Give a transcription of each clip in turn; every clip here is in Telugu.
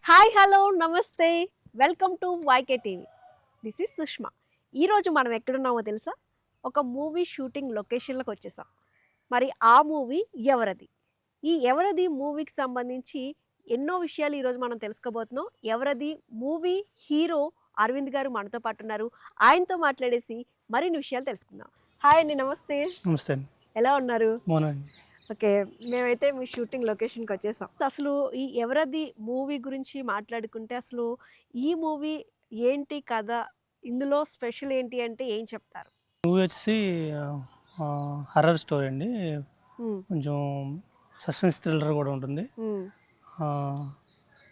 Hi hello namaste welcome to YK TV. This is Sushma. ఈరోజు మనం ఎక్కడున్నామో తెలుసా? ఒక మూవీ షూటింగ్ లొకేషన్లోకి వచ్చేసాం. మరి ఆ మూవీ ఎవరది? ఈ ఎవరది మూవీకి సంబంధించి ఎన్నో విషయాలు ఈరోజు మనం తెలుసుకోబోతున్నాం. ఎవరది మూవీ హీరో అరవింద్ గారు మనతో పాటు ఉన్నారు. ఆయనతో మాట్లాడేసి మరిన్ని విషయాలు తెలుసుకుందాం. హాయ్ అండి, నమస్తే. నమస్తే అండి. ఎలా ఉన్నారు? బాగున్నానండి. ఓకే, మేమైతే మీ షూటింగ్ లొకేషన్కి వచ్చేసాం. అసలు ఈ ఎవరది మూవీ గురించి మాట్లాడుకుంటే అసలు ఈ మూవీ ఏంటి కథ, ఇందులో స్పెషల్ ఏంటి అంటే ఏం చెప్తారు? మూవీ వచ్చేసి హర్రర్ స్టోరీ అండి. ఉమ్, కొంచెం సస్పెన్స్ థ్రిల్లర్ కూడా ఉంటుంది. ఉమ్, ఆహ్,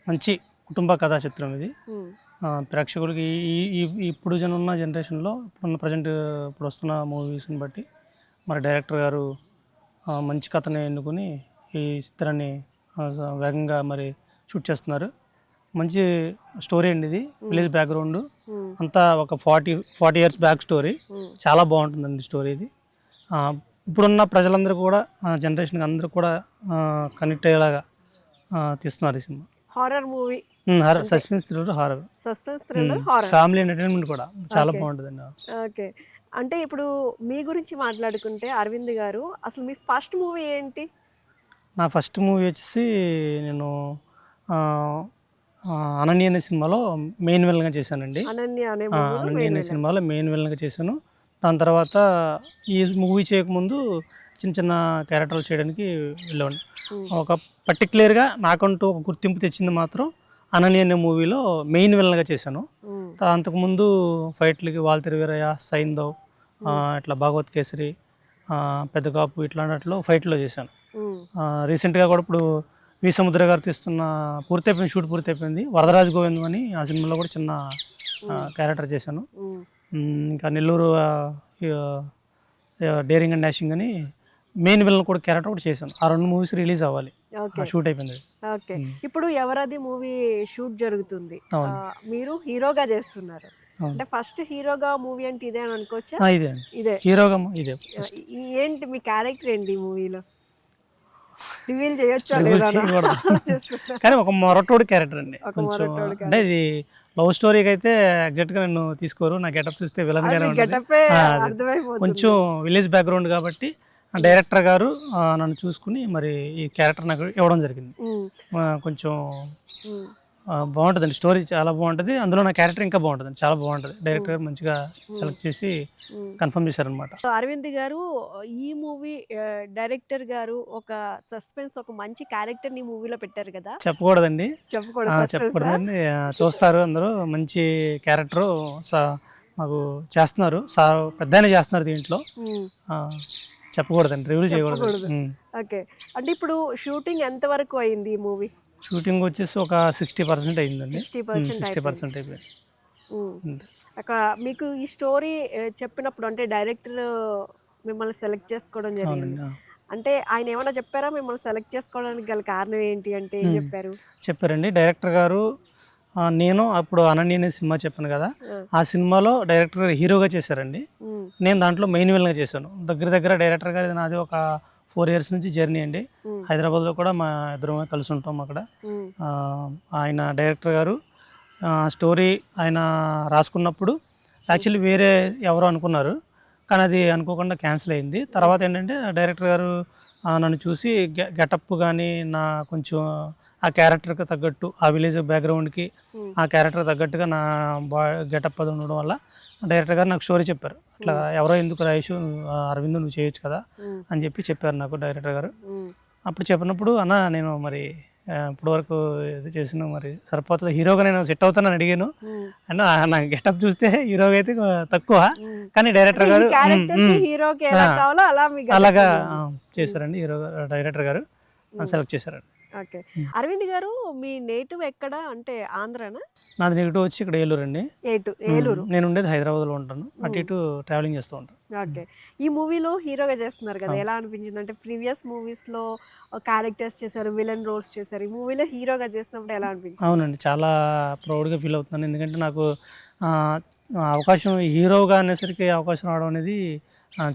మంచి కుటుంబ కథా చిత్రం ఇది. ఉమ్, ప్రేక్షకులకి ఈ ఈ ఇప్పుడు ఉన్న జనరేషన్‌లో ఇప్పుడున్న ప్రజెంట్ ఇప్పుడు వస్తున్న మూవీస్‌ని బట్టి మరి డైరెక్టర్ గారు మంచి కథని ఎన్నుకొని ఈ చిత్రాన్ని వేగంగా మరి షూట్ చేస్తున్నారు. మంచి స్టోరీ అండి ఇది. విలేజ్ బ్యాక్‌గ్రౌండ్ ఉమ్, అంతా ఒక 40 ఇయర్స్ బ్యాక్ స్టోరీ. ఉమ్. చాలా బాగుంటుందండి స్టోరీ ఇది. ఇప్పుడున్న ప్రజలందరూ కూడా జనరేషన్కి అందరూ కూడా కనెక్ట్ అయ్యేలాగా తీస్తున్నారు ఈ cinema. Horror movie, horror, suspense thriller, horror, suspense thriller, horror. Family entertainment కూడా చాలా Okay. బాగుంటుందండి. ఓకే, అంటే ఇప్పుడు మీ గురించి మాట్లాడుకుంటే అరవింద్ గారు, అసలు మీ ఫస్ట్ మూవీ ఏంటి? నా ఫస్ట్ మూవీ వచ్చేసి నేను ఆ, అనన్య అనే సినిమాలో మెయిన్ విలన్గా చేశానండి. అనన్య అనే అనన్య అనే మూవీ. సినిమాలో మెయిన్ విలన్గా చేశాను. దాని తర్వాత ఈ మూవీ చేయకముందు చిన్న చిన్న క్యారెక్టర్లు చేయడానికి వెళ్ళాను. ఒక పర్టికులర్గా నాకంటూ ఒక గుర్తింపు తెచ్చింది మాత్రం అనన్య అనే మూవీలో మెయిన్ విలన్గా చేశాను. అంతకుముందు ఫైట్లకి వాల్తెరి వీరయ్య, సైందవ్, ఇట్లా భాగవత్ కేసరి, పెద్ద కాపు ఇట్లాంటిలో ఫైట్లో చేశాను. రీసెంట్గా కూడా ఇప్పుడు వి సముద్ర గారు తీస్తున్న పూర్తయిపోయింది, షూట్ పూర్తయిపోయింది. వరదరాజు గోవిందం అని ఆ సినిమాలో కూడా చిన్న క్యారెక్టర్ చేశాను. ఇంకా నెల్లూరు డేరింగ్ అండ్ డాషింగ్ అని మెయిన్ విలన్ కూడా క్యారెక్టర్ కూడా చేశాను. ఆ రెండు మూవీస్ రిలీజ్ అవ్వాలి, షూట్ అయిపోయింది. ఓకే, ఇప్పుడు ఎవరది మూవీ షూట్ జరుగుతుంది, అవును. మీరు హీరోగా చేస్తున్నారు. అవును. అంటే ఫస్ట్ హీరోగా మూవీ అంటే ఇదే అని అనుకోవచ్చా? ఇదే అండి, ఇదే హీరోగా ఇదే. ఏంటి మీ క్యారెక్టర్ ఏంటి ఈ మూవీలో? రివీల్ చేయొచ్చా Reveal లేదా? చేయకూడదు. కానీ ఒక మొరటోడి క్యారెక్టర్ అండి. ఒక కొంచెం మొరటోడి అంటే ఇది లవ్ స్టోరీకి అయితే ఎగ్జాక్ట్గా నన్ను తీసుకోరు. నా గెటప్ చూస్తే విలన్ గానే ఉంటుంది. గెటపే అది అర్థమైపోతుంది. కొంచెం విలేజ్ బ్యాక్గ్రౌండ్ కాబట్టి డైరెక్టర్ గారు నన్ను చూసుకుని మరి ఈ క్యారెక్టర్ నాకు ఇవ్వడం జరిగింది. కొంచెం బాగుంటుందండి, స్టోరీ చాలా బాగుంటుంది. అందులో నా క్యారెక్టర్ ఇంకా బాగుంటుంది, చాలా బాగుంటుంది. డైరెక్టర్ గారు మంచిగా సెలెక్ట్ చేసి కన్ఫర్మ్ చేశారనమాట. అరవింద్ గారు, ఈ మూవీ డైరెక్టర్ గారు ఒక సస్పెన్స్, ఒక మంచి క్యారెక్టర్ ని మూవీలో పెట్టారు కదా? చెప్పకూడదండి, చెప్పకూడదు. చెప్పకూడదండి. చూస్తారు అందరూ, మంచి క్యారెక్టరు మాకు చేస్తున్నారు. పెద్ద చేస్తున్నారు దీంట్లో. చెప్పకూడదండి, రివ్యూ చేయకూడదు. ఓకే, అంటే ఇప్పుడు షూటింగ్ ఎంత వరకు అయింది ఈ మూవీ? షూటింగ్ వచ్చేసి ఒక 60% అయిందండి. 60% అయిపోయింది. ఒక మీకు ఈ స్టోరీ చెప్పినప్పుడు అంటే డైరెక్టర్ మిమ్మల్ని సెలెక్ట్ చేసుకోవడం జరిగింది. అంటే ఆయన ఏమైనా చెప్పారా మిమ్మల్ని సెలెక్ట్ చేసుకోవడానికి గల కారణం ఏంటి అంటే ఏం చెప్పారు? చెప్పారండి డైరెక్టర్ గారు. నేను అప్పుడు అనన్య అనే సినిమా చెప్పాను కదా, ఆ సినిమాలో డైరెక్టర్ గారు హీరోగా చేశారండి. నేను దాంట్లో మెయిన్ విలన్గా చేశాను. దగ్గర డైరెక్టర్ గారు నాది ఒక 4 ఇయర్స్ నుంచి జర్నీ అండి. హైదరాబాద్లో కూడా మా ఇద్దరం కలిసి ఉంటాం అక్కడ. ఆయన డైరెక్టర్ గారు స్టోరీ ఆయన రాసుకున్నప్పుడు యాక్చువల్లీ వేరే ఎవరో అనుకున్నారు, కానీ అది అనుకోకుండా క్యాన్సిల్ అయింది. తర్వాత ఏంటంటే డైరెక్టర్ గారు నన్ను చూసి గెటప్ కానీ నా కొంచెం ఆ క్యారెక్టర్కి తగ్గట్టు, ఆ విలేజ్ బ్యాక్గ్రౌండ్కి ఆ క్యారెక్టర్ తగ్గట్టుగా నా గెటప్ అది ఉండడం వల్ల డైరెక్టర్ గారు నాకు స్టోరీ చెప్పారు. అట్లా ఎవరో ఎందుకు రాయేషు, అరవింద్ నువ్వు చేయొచ్చు కదా అని చెప్పారు నాకు డైరెక్టర్ గారు. అప్పుడు చెప్పినప్పుడు అన్న నేను మరి ఇప్పుడు వరకు ఇది చేసిన మరి సరిపోతుంది, హీరోగా నేను సెట్ అవుతానని అడిగాను. అన్న నా గెటప్ చూస్తే హీరోగా అయితే తక్కువ, కానీ డైరెక్టర్ గారు అలాగా చేశారండి. హీరో డైరెక్టర్ గారు సెలెక్ట్ చేశారండి. ఓకే, అరవింద్ గారు మీ నేటివ్ ఎక్కడ అంటే ఆంధ్రానా? నాది నెగిటివ్ వచ్చి ఇక్కడ ఏలూరు అండి. ఏలూరు. నేను ఉండేది హైదరాబాద్లో ఉంటాను, అటు ఇటు ట్రావెలింగ్ చేస్తూ ఉంటాను. ఓకే, ఈ మూవీలో హీరోగా చేస్తున్నారు కదా, ఎలా అనిపించింది? అంటే ప్రీవియస్ మూవీస్లో క్యారెక్టర్స్ చేశారు, విలన్ రోల్స్ చేశారు, ఈ మూవీలో హీరోగా చేసినప్పుడు ఎలా అనిపించింది? అవునండి, చాలా ప్రౌడ్గా ఫీల్ అవుతున్నాను. ఎందుకంటే నాకు అవకాశం హీరోగా అనేసరికి అవకాశం రావడం అనేది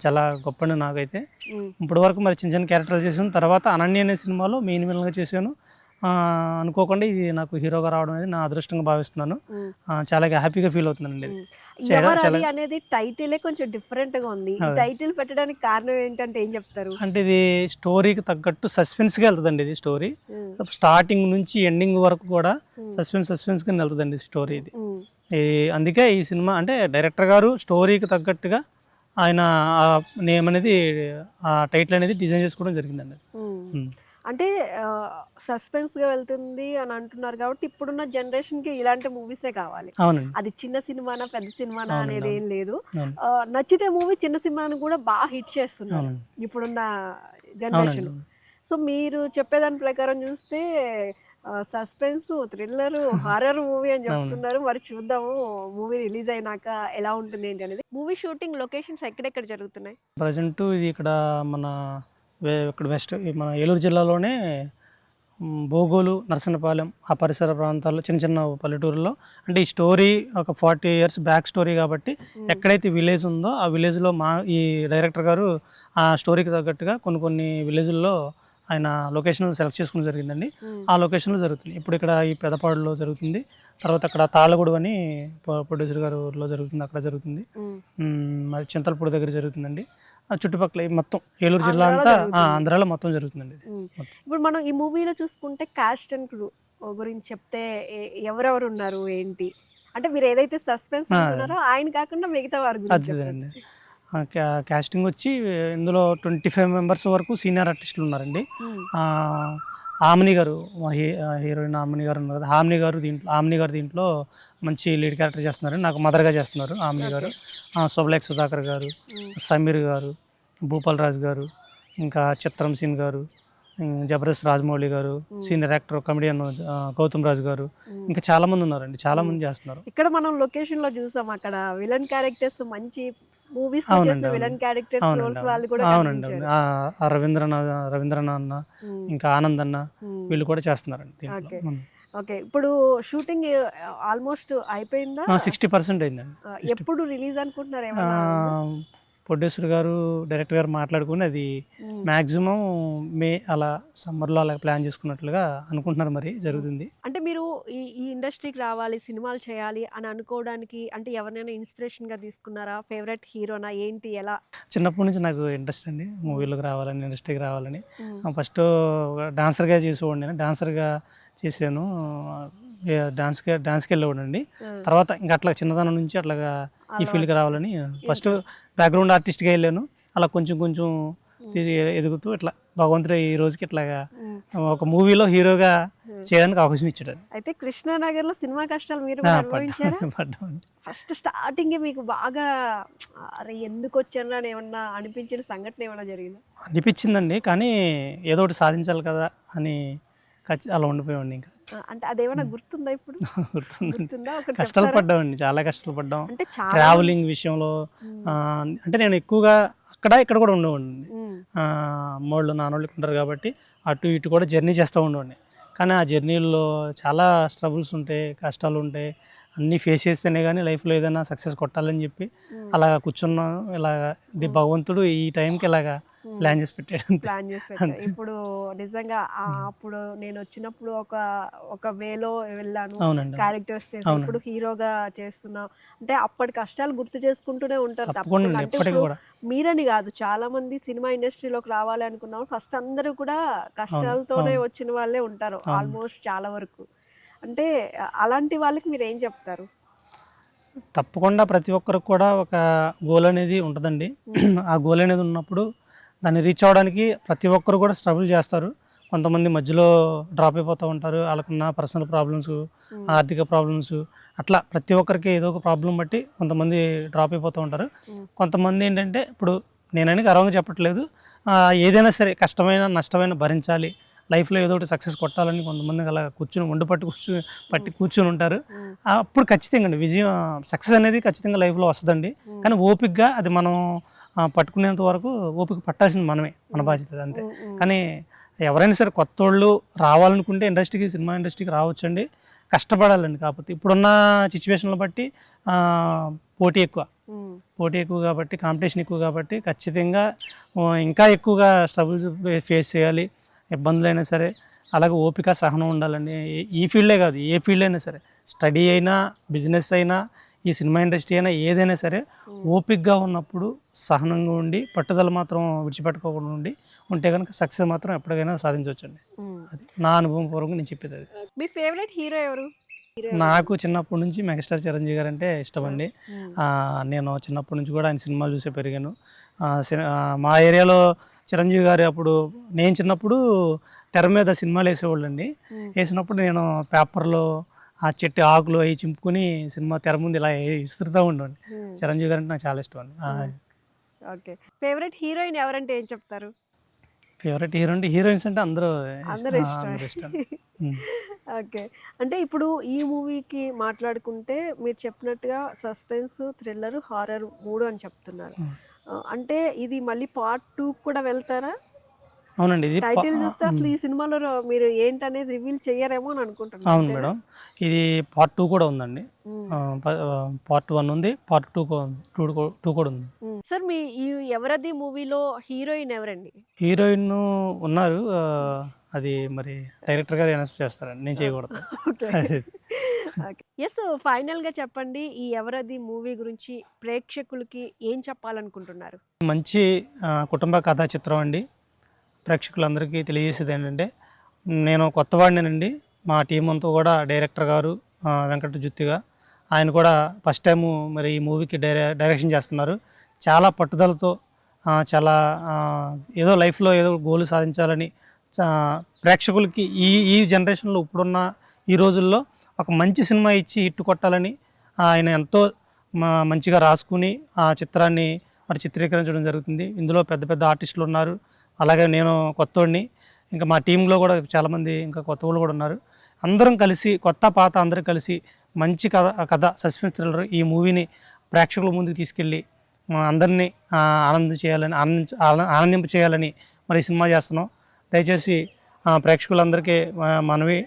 చాలా గొప్పండి నాకైతే. ఇప్పటి వరకు మరి చిన్న చిన్న క్యారెక్టర్లు చేశాను. తర్వాత అనన్య అనే సినిమాలో మెయిన్ విలన్గా చేశాను. అనుకోకుండా ఇది నాకు హీరోగా రావడం అనేది నా అదృష్టంగా భావిస్తున్నాను. చాలా హ్యాపీగా ఫీల్ అవుతున్నానండి ఇది. ఎవరది అనేది టైటిలే కొంచెం డిఫరెంట్ గా ఉంది. ఈ టైటిల్ పెట్టడానికి కారణం ఏంటంటే ఏం చెప్తారు? అంటే ఇది స్టోరీకి తగ్గట్టు సస్పెన్స్గా వెళ్తుందండి. ఇది స్టోరీ స్టార్టింగ్ నుంచి ఎండింగ్ వరకు కూడా సస్పెన్స్గా వెళ్తుందండి స్టోరీ ఇది. అందుకే ఈ సినిమా అంటే డైరెక్టర్ గారు స్టోరీకి తగ్గట్టుగా ఆయన నేమ్ అనేది ఆ టైటిల్ అనేది డిజైన్ చేసుకోవడం జరిగిందండి. అంటే సస్పెన్స్ గా వెళ్తుంది అని అంటున్నారు కాబట్టి ఇప్పుడున్న జనరేషన్ కి ఇలాంటి మూవీసే కావాలి. అవునండి. అది చిన్న సినిమానా పెద్ద సినిమానా అవునండి, అనేది ఏం లేదు. అవును. నచ్చితే మూవీ చిన్న సినిమాని కూడా బాగా హిట్ చేస్తున్నారు అవునండి. ఇప్పుడున్న జనరేషన్. అవునండి. సో మీరు చెప్పేదాని ప్రకారం చూస్తే సస్పెన్స్, థ్రిల్లర్, హారర్ మూవీ అని చెప్తున్నారు. మరి చూద్దాము మూవీ రిలీజ్ అయినాక ఎలా ఉంటుంది ఏంటి అనేది. మూవీ షూటింగ్ లొకేషన్స్ ఎక్కడెక్కడ జరుగుతున్నాయి? ప్రజెంట్ ఇది ఇక్కడ మన ఇక్కడ వెస్ట్ మన ఏలూరు జిల్లాలోనే బోగోలు, నరసన్నపాలెం ఆ పరిసర ప్రాంతాల్లో చిన్న చిన్న పల్లెటూరులో. అంటే ఈ స్టోరీ ఒక 40 years బ్యాక్ స్టోరీ కాబట్టి ఎక్కడైతే విలేజ్ ఉందో ఆ విలేజ్లో ఈ డైరెక్టర్ గారు ఆ స్టోరీకి తగ్గట్టుగా కొన్ని విలేజ్ల్లో ఆయన లొకేషన్ సెలెక్ట్ చేసుకోవడం జరిగిందండి. ఆ లొకేషన్లో జరుగుతుంది. ఇప్పుడు ఇక్కడ ఈ పెదపాడులో జరుగుతుంది, తర్వాత అక్కడ తాళ్ళగూడు అని ప్రొడ్యూసర్ గారు ఊరిలో జరుగుతుంది, అక్కడ జరుగుతుంది. మరి చింతలపూడి దగ్గర జరుగుతుందండి. చుట్టుపక్కల మొత్తం ఏలూరు జిల్లా అంతా ఆంధ్రాలో మొత్తం జరుగుతుందండి. ఇప్పుడు మనం ఈ మూవీలో చూసుకుంటే కాస్ట్ అండ్ క్రూ గురించి చెప్తే ఎవరెవరు ఉన్నారు ఏంటి అంటే మీరు ఏదైతే సస్పెన్స్ అంటున్నారో ఆయన కాకుండా మిగతా వారి గురించి అదేనండి. కాస్టింగ్ వచ్చి ఇందులో 25 members వరకు సీనియర్ ఆర్టిస్టులు ఉన్నారండి. ఆమ్ని గారు హీరోయిన్ ఆమ్ని గారు ఉన్నారు కదా, ఆమ్ని గారు దీంట్లో మంచి లీడ్ క్యారెక్టర్ చేస్తున్నారు. నాకు మదర్గా చేస్తున్నారు ఆమ్ని గారు. శుభలేఖ సుధాకర్ గారు, సమీర్ గారు, భూపాల్ రాజ్ గారు, ఇంకా చిత్రం సీన్ గారు, జబర్దస్త్ రాజమౌళి గారు, సీనియర్ యాక్టర్ కమెడియన్ గౌతమ్ రాజు గారు, ఇంకా చాలా మంది ఉన్నారండి. చాలా మంది చేస్తున్నారు. ఇక్కడ మనం లొకేషన్ లో చూసాం, అక్కడ విలన్ క్యారెక్టర్స్ మంచి మూవీస్ చేసిన విలన్ క్యారెక్టర్స్ రోల్స్ వాళ్ళు కూడా అవునండి. రవీంద్రనాథ్ అన్న, ఇంకా ఆనంద్ అన్న వీళ్ళు కూడా చేస్తున్నారండి. ఓకే, ఇప్పుడు షూటింగ్ ఆల్మోస్ట్ అయిపోయిందా? 60% అయిందండి. ఎప్పుడు రిలీజ్ అనుకుంటున్నారు? ప్రొడ్యూసర్ గారు డైరెక్టర్ గారు మాట్లాడుకుని అది మ్యాక్సిమం మే అలా సమ్మర్లో అలా ప్లాన్ చేసుకున్నట్లుగా అనుకుంటున్నారు. మరి జరుగుతుంది. అంటే మీరు ఈ ఇండస్ట్రీకి రావాలి, సినిమాలు చేయాలి అని అనుకోవడానికి అంటే ఎవరినైనా ఇన్స్పిరేషన్గా తీసుకున్నారా? ఫేవరెట్ హీరోనా ఏంటి, ఎలా? చిన్నప్పటి నుంచి నాకు ఇంట్రెస్ట్ అండి మూవీలోకి రావాలని, ఇండస్ట్రీకి రావాలని. ఫస్ట్ డాన్సర్గా చేసేవాడిని, నేను డాన్సర్గా చేశాను. డాన్స్కి వెళ్ళేవాడండి. తర్వాత ఇంకా అట్లా చిన్నతనం నుంచి అట్లాగా ఈ ఫీల్డ్కి రావాలని ఫస్ట్ బ్యాక్గ్రౌండ్ ఆర్టిస్ట్గా వెళ్ళాను. అలా కొంచెం ఎదుగుతూ ఇట్లా భగవంతుడు ఈ రోజుకి ఇట్లాగా ఒక మూవీలో హీరోగా చేయడానికి అవకాశం ఇచ్చాడు. అయితే కృష్ణానగర్లో సినిమా కష్టాలు మీరు పడ్డాను. ఫస్ట్ స్టార్టింగ్ మీకు బాగా అరే ఎందుకు వచ్చాను అని ఏమన్నా అనిపించిన సంఘటన ఏమన్నా జరిగిందా? అనిపించిందండి, కానీ ఏదో ఒకటి సాధించాలి కదా అని అలా ఉండిపోయామండి. ఇంకా అంటే అదేమన్నా గుర్తుందా ఇప్పుడు? గుర్తుందా? కష్టాలు పడ్డామండి, చాలా కష్టాలు పడ్డాం. అంటే ట్రావెలింగ్ విషయంలో అంటే నేను ఎక్కువగా ఇక్కడ కూడా ఉండేవాడిని. అమ్మోళ్ళు నాన్నోళ్ళు ఉంటారు కాబట్టి అటు ఇటు కూడా జర్నీ చేస్తూ ఉండేవాడిని. కానీ ఆ జర్నీల్లో చాలా స్ట్రగుల్స్ ఉంటాయి, కష్టాలు ఉంటాయి. అన్నీ ఫేస్ చేస్తేనే కానీ లైఫ్లో ఏదైనా సక్సెస్ కొట్టాలని చెప్పి అలా కూర్చున్నాను. ఇలాగ భగవంతుడు ఈ టైంకి ఇలాగా ప్లాన్ చేసి పెట్టాడు. ఇప్పుడు నిజంగా అప్పుడు నేను వచ్చినప్పుడు ఒక వేలో వెళ్ళాను, క్యారెక్టర్స్ చేసి ఇప్పుడు హీరోగా చేస్తున్నా అంటే అప్పటి కష్టాలు గుర్తు చేసుకుంటూనే ఉంటారు. తప్పకుండా మీరని కాదు, చాలా మంది సినిమా ఇండస్ట్రీలోకి రావాలి అనుకున్నాం ఫస్ట్ అందరూ కూడా కష్టాలతోనే వచ్చిన వాళ్ళే ఉంటారు ఆల్మోస్ట్ చాలా వరకు. అంటే అలాంటి వాళ్ళకి మీరు ఏం చెప్తారు? తప్పకుండా ప్రతి ఒక్కరికి కూడా ఒక గోల్ అనేది ఉంటుందండి. ఆ గోల్ అనేది ఉన్నప్పుడు దాన్ని రీచ్ అవ్వడానికి ప్రతి ఒక్కరు కూడా స్ట్రగుల్ చేస్తారు. కొంతమంది మధ్యలో డ్రాప్ అయిపోతూ ఉంటారు, వాళ్ళకున్న పర్సనల్ ప్రాబ్లమ్స్, ఆర్థిక ప్రాబ్లమ్స్, అట్లా ప్రతి ఒక్కరికి ఏదో ఒక ప్రాబ్లం బట్టి కొంతమంది డ్రాప్ అయిపోతూ ఉంటారు. కొంతమంది ఏంటంటే ఇప్పుడు నేనని గర్వంగా చెప్పట్లేదు, ఏదైనా సరే కష్టమైన నష్టమైన భరించాలి, లైఫ్లో ఏదో ఒకటి సక్సెస్ కొట్టాలని కొంతమంది అలా పట్టి కూర్చుని ఉంటారు. అప్పుడు ఖచ్చితంగా అండి విజయం, సక్సెస్ అనేది ఖచ్చితంగా లైఫ్లో వస్తుందండి. కానీ ఓపికగా అది మనం పట్టుకునేంత వరకు ఓపిక పట్టాల్సింది మనమే, మన బాధ్యత అంతే. కానీ ఎవరైనా సరే కొత్త వాళ్ళు రావాలనుకుంటే సినిమా ఇండస్ట్రీకి రావచ్చండి, కష్టపడాలండి. కాకపోతే ఇప్పుడున్న సిచ్యువేషన్లు బట్టి పోటీ ఎక్కువ కాబట్టి, కాంపిటీషన్ ఎక్కువ కాబట్టి ఖచ్చితంగా ఇంకా ఎక్కువగా స్ట్రగుల్స్ ఫేస్ చేయాలి. ఇబ్బందులైనా సరే అలాగే ఓపిక సహనం ఉండాలండి. ఈ ఫీల్డే కాదు, ఏ ఫీల్డ్ అయినా సరే, స్టడీ అయినా, బిజినెస్ అయినా, ఈ సినిమా ఇండస్ట్రీ అయినా, ఏదైనా సరే ఓపికగా ఉన్నప్పుడు సహనంగా ఉండి పట్టుదల మాత్రం విడిచిపెట్టుకోకుండా ఉంటే కనుక సక్సెస్ మాత్రం ఎప్పటికైనా సాధించవచ్చండి. అది నా అనుభవం పూర్వకంగా నేను చెప్పేది అది. మీ ఫేవరెట్ హీరో ఎవరు? నాకు చిన్నప్పటి నుంచి మెగాస్టార్ చిరంజీవి గారు అంటే ఇష్టం అండి. నేను చిన్నప్పటి నుంచి కూడా ఆయన సినిమాలు చూసే పెరిగాను. మా ఏరియాలో చిరంజీవి గారు అప్పుడు నేను చిన్నప్పుడు తెర మీద సినిమాలు వేసేవాళ్ళండి. వేసినప్పుడు నేను పేపర్లో ఆ చెట్టు ఆకులు అవి చింపుకొని సినిమా తెర ముందు ఇలా ఇస్తుతూ ఉండేవాడిని. చిరంజీవి గారు అంటే నాకు చాలా ఇష్టం అండి. ఓకే. ఫేవరెట్ హీరోయిన్ ఎవరంటే ఏం చెప్తారు? ఫేవరెట్ హీరో అంటే హీరోయిన్స్ అంటే అందరూ అందరూ ఇష్టం. అందరూ ఇష్టం. ఓకే. అంటే ఇప్పుడు ఈ మూవీకి మాట్లాడుకుంటే మీరు చెప్పినట్టుగా సస్పెన్స్, థ్రిల్లర్, హారర్ 3 అని చెప్తున్నారు. అంటే ఇది మళ్ళీ పార్ట్ 2 కూడా వెళ్తారా? అవునండి. ఇది టైటిల్ చూస్తే అసలు ఈ సినిమాలో మీరు ఏంటనేది రివీల్ చెయ్యరేమో అని అనుకుంటున్నాను. అవును మేడం. ఇది పార్ట్ 2 కూడా ఉందండి. పార్ట్ 1 ఉంది, పార్ట్ 2 కూడా ఉంది. సార్ మీ ఈ ఎవరది మూవీలో హీరోయిన్ ఎవరండి? హీరోయిన్ ఉన్నారు. అది మరి డైరెక్టర్ గారు అనౌన్స్ చేస్తారండి, నేను చేయకూడదు. ఓకే. ఓకే. యెస్. ఫైనల్‌గా చెప్పండి. ఈ ఎవరది మూవీ గురించి ప్రేక్షకులకి ఏం చెప్పాలనుకుంటున్నారు? మంచి కుటుంబ కథా చిత్రం అండి. ప్రేక్షకులందరికీ తెలియజేసేది ఏంటంటే, నేను కొత్తవాడినేనండి. మా టీం అంతా కూడా డైరెక్టర్ గారు వెంకట జుత్తిగా, ఆయన కూడా ఫస్ట్ టైము మరి ఈ మూవీకి డైరెక్షన్ చేస్తున్నారు. చాలా పట్టుదలతో చాలా ఏదో లైఫ్లో ఏదో గోల్ సాధించాలని ప్రేక్షకులకి ఈ ఈ జనరేషన్లో ఇప్పుడున్న ఈ రోజుల్లో ఒక మంచి సినిమా ఇచ్చి హిట్ కొట్టాలని ఆయన ఎంతో మంచిగా రాసుకుని ఆ చిత్రాన్ని మరి చిత్రీకరించడం జరుగుతుంది. ఇందులో పెద్ద పెద్ద ఆర్టిస్టులు ఉన్నారు. అలాగే నేను కొత్తోడిని, ఇంకా మా టీంలో కూడా చాలామంది ఇంకా కొత్త వాళ్ళు కూడా ఉన్నారు. అందరం కలిసి కొత్త పాత అందరం కలిసి మంచి కథ సస్పెన్స్ థ్రిల్లర్ ఈ మూవీని ప్రేక్షకుల ముందుకు తీసుకెళ్ళి అందరినీ ఆనందింప చేయాలని మరి ఈ సినిమా చేస్తున్నాం. దయచేసి ప్రేక్షకులందరికీ మనవి,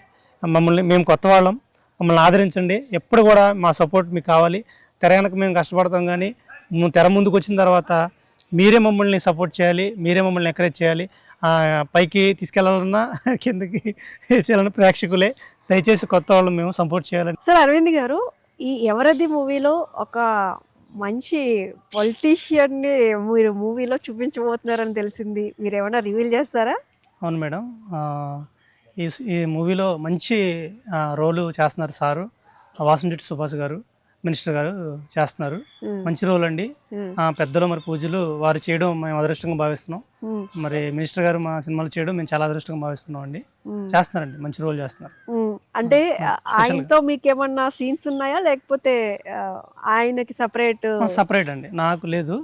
మేము కొత్త వాళ్ళం, మమ్మల్ని ఆదరించండి. ఎప్పుడు కూడా మా సపోర్ట్ మీకు కావాలి. తెర వెనక మేము కష్టపడతాం, కానీ తెర ముందుకు వచ్చిన తర్వాత మీరే మమ్మల్ని సపోర్ట్ చేయాలి, మీరే మమ్మల్ని ఎంకరేజ్ చేయాలి. పైకి తీసుకెళ్లాలన్నా కిందకి చేయాలన్నా ప్రేక్షకులే. దయచేసి కొత్త వాళ్ళు మేము సపోర్ట్ చేయాలని. సార్ అరవింద్ గారు, ఈ ఎవరది మూవీలో ఒక మంచి పొలిటీషియన్ని మీరు మూవీలో చూపించబోతున్నారని తెలిసింది. మీరు ఏమైనా రివీల్ చేస్తారా? అవును మేడం. ఈ మూవీలో మంచి రోలు చేస్తున్నారు సారు వాసంశెట్టి సుభాష్ గారు, మినిస్టర్ గారు చేస్తున్నారు. మంచి రోల్ అండి. పెద్దలు మరి పూజలు వారు చేయడం మేము అదృష్టంగా భావిస్తున్నాం. మరి మినిస్టర్ గారు మా సినిమాలు చేయడం మేము చాలా అదృష్టంగా భావిస్తున్నాం అండి. చేస్తున్నారండి, మంచి రోల్ చేస్తున్నారు. అంటే ఆయనతో మీకు ఏమన్నా సీన్స్ ఉన్నాయా, లేకపోతే ఆయనకి సపరేట్ అండి? నాకు లేదు,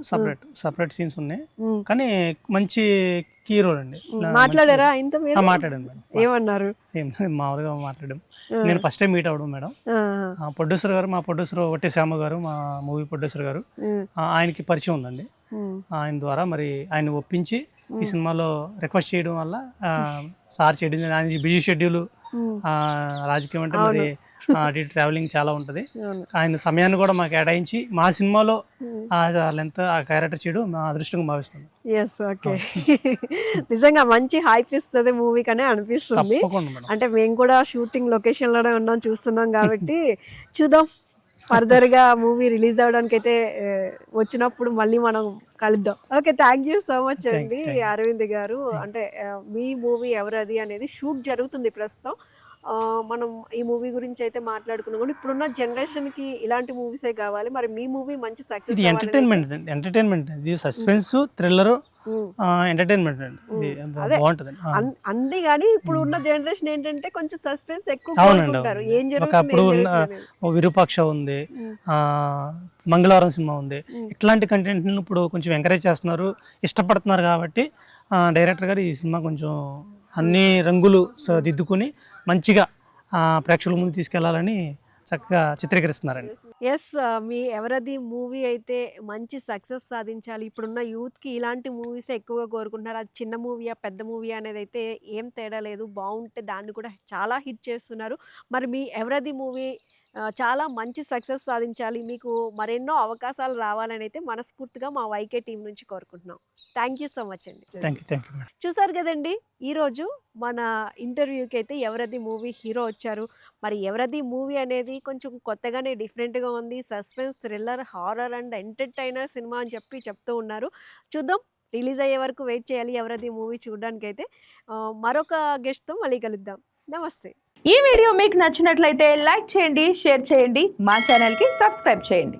సపరేట్ సీన్స్ ఉన్నాయి, కానీ మంచి కీ రోల్ అండి. మాట్లాడారా ఆయనతో? మాట్లాడాను మేడం. ఏమన్నారు? మామూలుగా మాట్లాడాం. నేను ఫస్ట్ టైం మీట్ అవ్వడం మేడం. ప్రొడ్యూసర్ గారు, మా ప్రొడ్యూసర్ వట్టి శ్యామ గారు, మా మూవీ ప్రొడ్యూసర్ గారు, ఆయనకి పరిచయం ఉందండి. ఆయన ద్వారా మరి ఆయన ఒప్పించి ఈ సినిమాలో రిక్వెస్ట్ చేయడం వల్ల సార్ చేయడం, ఆయన బిజీ షెడ్యూల్, రాజకీయం అంటే మరి ట్రావెలింగ్ చాలా ఉంటుంది. ఆయన సమయాన్ని కూడా మాకు కేటాయించి మా సినిమాలో లెంత్ ఆ క్యారెక్టర్ చేయడం మా అదృష్టంగా భావిస్తుంది. ఓకే. నిజంగా మంచి హైప్ ఇస్తుంది మూవీ కనే అనిపిస్తుంది. అంటే మేము కూడా షూటింగ్ లొకేషన్ లోనే ఉన్నాం, చూస్తున్నాం కాబట్టి చూద్దాం. ఫర్దర్ గా మూవీ రిలీజ్ అవడానికి అయితే వచ్చినప్పుడు మళ్ళీ మనం కలుద్దాం. Okay, thank you so much అండి అరవింద్ గారు. అంటే మీ మూవీ ఎవరది అనేది షూట్ జరుగుతుంది ప్రస్తుతం. మనం ఈ మూవీ గురించి అయితే మాట్లాడుకున్నాం కూడా, ఇప్పుడున్న జనరేషన్ కి ఇలాంటి మూవీసే కావాలి. మరి మీ మూవీ మంచి సక్సెస్. ఇది ఎంటర్టైన్మెంట్, ఇది సస్పెన్స్ థ్రిల్లర్ ఎంటర్టైన్మెంట్ అండి. బాగుంటుంది అంది. కానీ ఇప్పుడు ఉన్న జనరేషన్ ఏంటంటే కొంచెం సస్పెన్స్ ఎక్కువ కోరుకుంటారు. ఏం జరుగుతుంది? విరూపాక్ష ఉంది, మంగళవారం సినిమా ఉంది. ఇట్లాంటి కంటెంట్ ఇప్పుడు కొంచెం ఎంకరేజ్ చేస్తున్నారు, ఇష్టపడుతున్నారు. కాబట్టి డైరెక్టర్ గారు ఈ సినిమా కొంచెం అన్ని రంగులు దిద్దుకుని మంచిగా ప్రేక్షకుల ముందు తీసుకెళ్లాలని చక్కగా చిత్రీకరిస్తున్నారండి. ఎస్. మీ 'ఎవరది' మూవీ అయితే మంచి సక్సెస్ సాధించాలి. ఇప్పుడున్న యూత్‌కి ఇలాంటి మూవీసే ఎక్కువగా కోరుకుంటున్నారు. అది చిన్న మూవీయా, పెద్ద మూవీయా అనేదైతే ఏం తేడా లేదు. బావుంటే దాన్ని కూడా చాలా హిట్ చేస్తున్నారు. మరి మీ 'ఎవరది' మూవీ చాలా మంచి సక్సెస్ సాధించాలి. మీకు మరెన్నో అవకాశాలు రావాలనైతే మనస్ఫూర్తిగా మా వైకే టీమ్ నుంచి కోరుకుంటున్నాం. థ్యాంక్ యూ సో మచ్ అండి. Thank you madam. చూసారు కదండి, ఈరోజు మన ఇంటర్వ్యూకి అయితే 'ఎవరది' మూవీ హీరో వచ్చారు. మరి 'ఎవరది' మూవీ అనేది కొంచెం కొత్తగానే డిఫరెంట్‌గా ఉంది. Suspense, thriller, horror and entertainer cinema అని చెప్తూ ఉన్నారు. చూద్దాం, రిలీజ్ అయ్యే వరకు వెయిట్ చేయాలి 'ఎవరది' మూవీ చూడడానికైతే. మరొక గెస్ట్‌తో మళ్ళీ కలుద్దాం. నమస్తే. ఈ వీడియో మీకు నచ్చినట్లయితే లైక్ చేయండి, షేర్ చేయండి, మా ఛానల్కి సబ్స్క్రైబ్ చేయండి.